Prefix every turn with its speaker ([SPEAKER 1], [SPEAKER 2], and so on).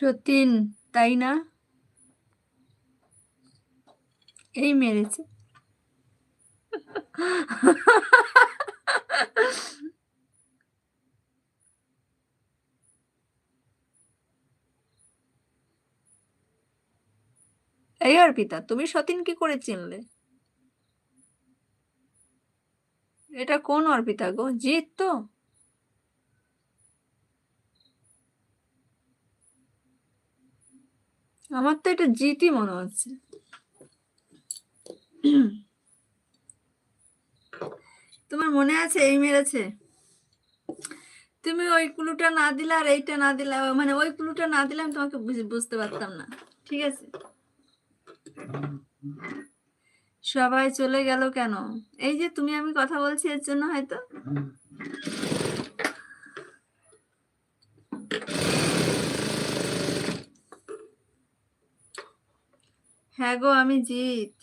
[SPEAKER 1] সতীন, তাই না? এই মেরেছে। এই অর্পিতা, তুমি সতীন কি করে চিনলে? এটা কোন অর্পিতা গো? জিৎ তো? আমার তো এটা জিতই মনে হচ্ছে। তোমার মনে আছে এই মেরেছে? তুমি ওই ক্লুটা না দিলে আর এইটা না দিলে, মানে ওই ক্লুটা না দিলে আমি তোমাকে বুঝতে পারতাম না। ঠিক আছে, সবাই চলে গেল কেন? এই যে তুমি আমি কথা বলছি এর জন্য হয়তো। হ্যাঁ গো, আমি জিৎ।